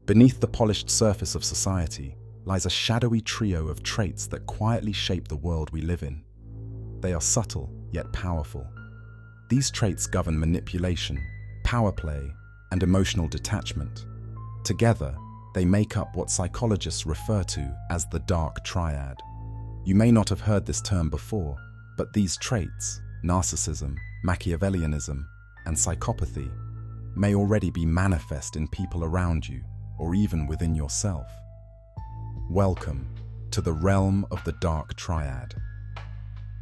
Beneath the polished surface of society lies a shadowy trio of traits that quietly shape the world we live in. They are subtle, yet powerful. These traits govern manipulation, power play, and emotional detachment. Together, they make up what psychologists refer to as the dark triad. You may not have heard this term before, but these traits, narcissism, Machiavellianism, and psychopathy, may already be manifest in people around you, or even within yourself. Welcome to the realm of the dark triad.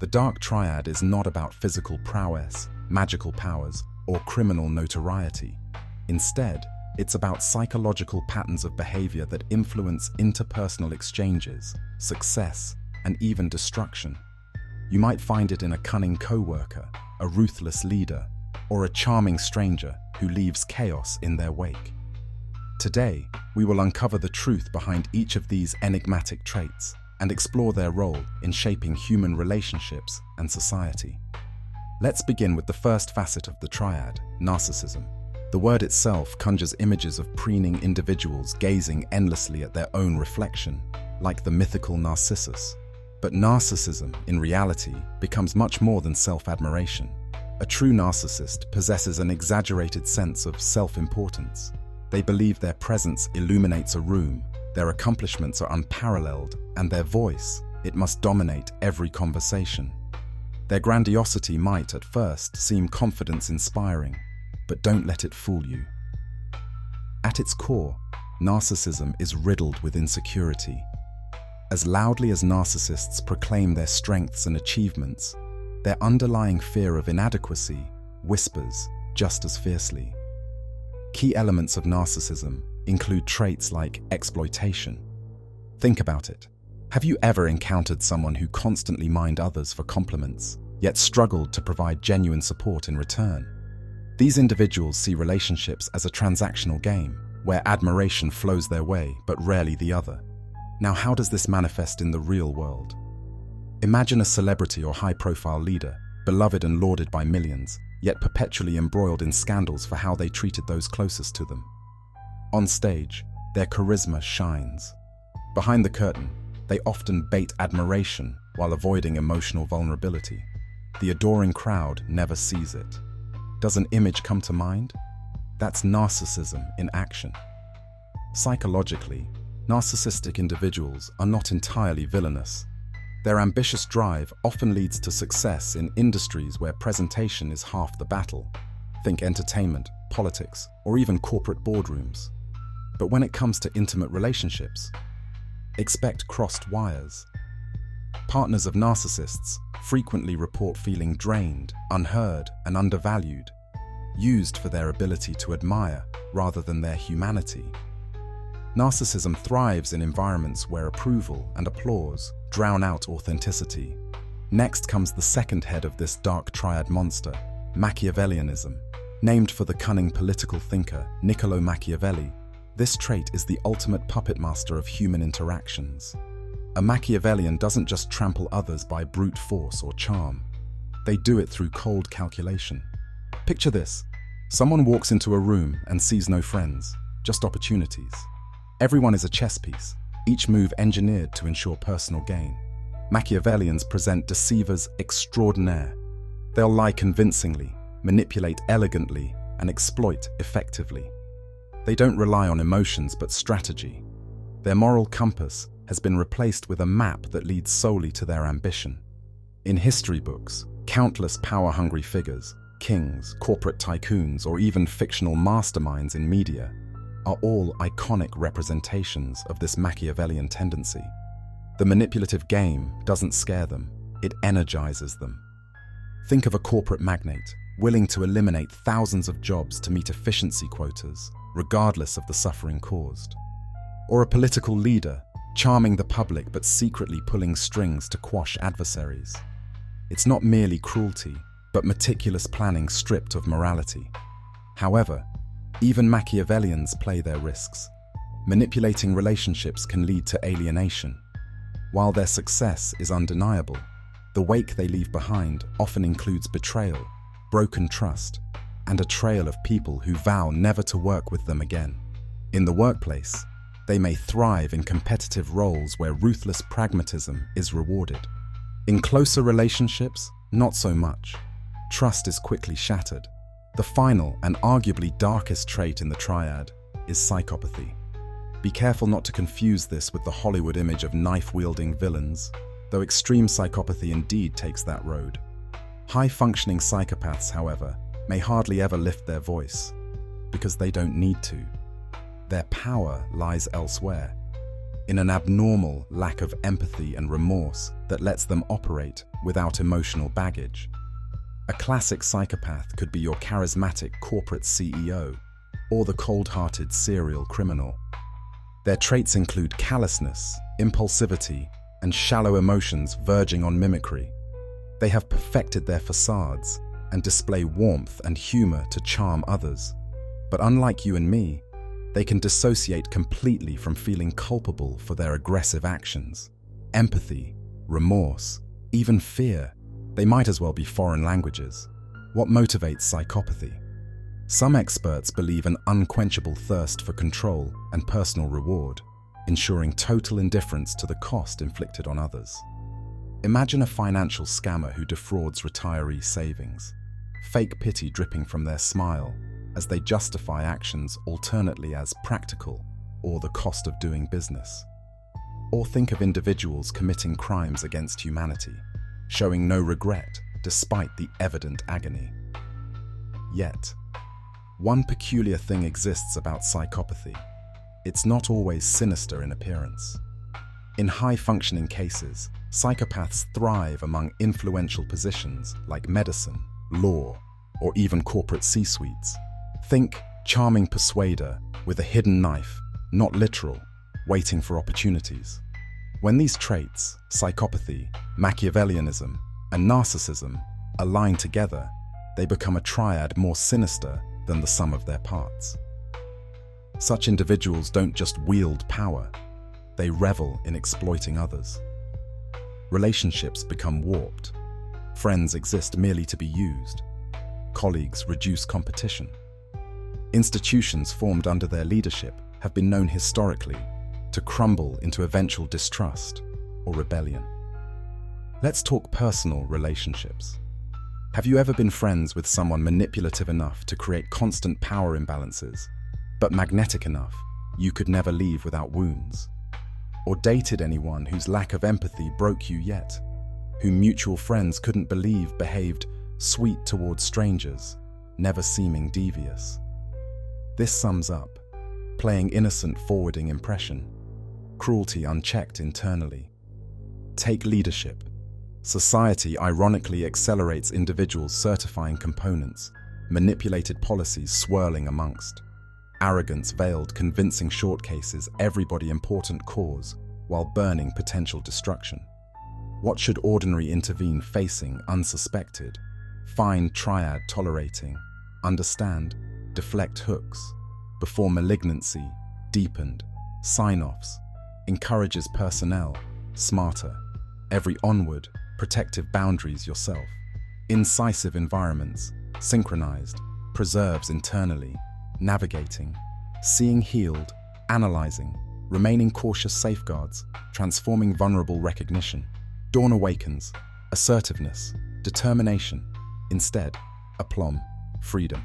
The dark triad is not about physical prowess, magical powers, or criminal notoriety. Instead, it's about psychological patterns of behavior that influence interpersonal exchanges, success, and even destruction. You might find it in a cunning coworker, a ruthless leader, or a charming stranger who leaves chaos in their wake. Today, we will uncover the truth behind each of these enigmatic traits and explore their role in shaping human relationships and society. Let's begin with the first facet of the triad, narcissism. The word itself conjures images of preening individuals gazing endlessly at their own reflection, like the mythical Narcissus. But narcissism, in reality, becomes much more than self-admiration. A true narcissist possesses an exaggerated sense of self-importance. They believe their presence illuminates a room, their accomplishments are unparalleled, and their voice, it must dominate every conversation. Their grandiosity might, at first, seem confidence-inspiring, but don't let it fool you. At its core, narcissism is riddled with insecurity. As loudly as narcissists proclaim their strengths and achievements, their underlying fear of inadequacy whispers just as fiercely. Key elements of narcissism include traits like exploitation. Think about it. Have you ever encountered someone who constantly mined others for compliments, yet struggled to provide genuine support in return? These individuals see relationships as a transactional game, where admiration flows their way, but rarely the other. Now, how does this manifest in the real world? Imagine a celebrity or high-profile leader, beloved and lauded by millions, yet perpetually embroiled in scandals for how they treated those closest to them. On stage, their charisma shines. Behind the curtain, they often bait admiration while avoiding emotional vulnerability. The adoring crowd never sees it. Does an image come to mind? That's narcissism in action. Psychologically, narcissistic individuals are not entirely villainous. Their ambitious drive often leads to success in industries where presentation is half the battle. Think entertainment, politics, or even corporate boardrooms. But when it comes to intimate relationships, expect crossed wires. Partners of narcissists frequently report feeling drained, unheard, and undervalued, used for their ability to admire rather than their humanity. Narcissism thrives in environments where approval and applause drown out authenticity. Next comes the second head of this dark triad monster, Machiavellianism. Named for the cunning political thinker Niccolo Machiavelli, this trait is the ultimate puppet master of human interactions. A Machiavellian doesn't just trample others by brute force or charm. They do it through cold calculation. Picture this. Someone walks into a room and sees no friends, just opportunities. Everyone is a chess piece, each move engineered to ensure personal gain. Machiavellians present deceivers extraordinaire. They'll lie convincingly, manipulate elegantly, and exploit effectively. They don't rely on emotions but strategy. Their moral compass has been replaced with a map that leads solely to their ambition. In history books, countless power-hungry figures, kings, corporate tycoons, or even fictional masterminds in media are all iconic representations of this Machiavellian tendency. The manipulative game doesn't scare them, it energizes them. Think of a corporate magnate willing to eliminate thousands of jobs to meet efficiency quotas, regardless of the suffering caused. Or a political leader charming the public but secretly pulling strings to quash adversaries. It's not merely cruelty, but meticulous planning stripped of morality. However, even Machiavellians play their risks. Manipulating relationships can lead to alienation. While their success is undeniable, the wake they leave behind often includes betrayal, broken trust, and a trail of people who vow never to work with them again. In the workplace, they may thrive in competitive roles where ruthless pragmatism is rewarded. In closer relationships, not so much. Trust is quickly shattered. The final and arguably darkest trait in the triad is psychopathy. Be careful not to confuse this with the Hollywood image of knife-wielding villains, though extreme psychopathy indeed takes that road. High-functioning psychopaths, however, may hardly ever lift their voice, because they don't need to. Their power lies elsewhere, in an abnormal lack of empathy and remorse that lets them operate without emotional baggage. A classic psychopath could be your charismatic corporate CEO or the cold-hearted serial criminal. Their traits include callousness, impulsivity, and shallow emotions verging on mimicry. They have perfected their facades and display warmth and humor to charm others. But unlike you and me, they can dissociate completely from feeling culpable for their aggressive actions. Empathy, remorse, even fear, they might as well be foreign languages. What motivates psychopathy? Some experts believe an unquenchable thirst for control and personal reward, ensuring total indifference to the cost inflicted on others. Imagine a financial scammer who defrauds retiree savings, fake pity dripping from their smile as they justify actions alternately as practical or the cost of doing business. Or think of individuals committing crimes against humanity, showing no regret despite the evident agony. Yet, one peculiar thing exists about psychopathy. It's not always sinister in appearance. In high-functioning cases, psychopaths thrive among influential positions like medicine, law, or even corporate C-suites. Think charming persuader with a hidden knife, not literal, waiting for opportunities. When these traits, psychopathy, Machiavellianism, and narcissism, align together, they become a triad more sinister than the sum of their parts. Such individuals don't just wield power, they revel in exploiting others. Relationships become warped. Friends exist merely to be used. Colleagues reduce competition. Institutions formed under their leadership have been known historically to crumble into eventual distrust or rebellion. Let's talk personal relationships. Have you ever been friends with someone manipulative enough to create constant power imbalances, but magnetic enough you could never leave without wounds? Or dated anyone whose lack of empathy broke you yet, whom mutual friends couldn't believe behaved sweet towards strangers, never seeming devious? This sums up playing innocent forwarding impression, cruelty unchecked internally. Take leadership. Society ironically accelerates individuals certifying components, manipulated policies swirling amongst. Arrogance veiled convincing short cases everybody important cause while burning potential destruction. What should ordinary intervene facing unsuspected? Find triad tolerating, understand, deflect hooks, before malignancy, deepened, sign-offs, encourages personnel, smarter, every onward, protective boundaries yourself, incisive environments, synchronized, preserves internally, navigating, seeing healed, analyzing, remaining cautious safeguards, transforming vulnerable recognition. Dawn awakens, assertiveness, determination, instead, aplomb, freedom.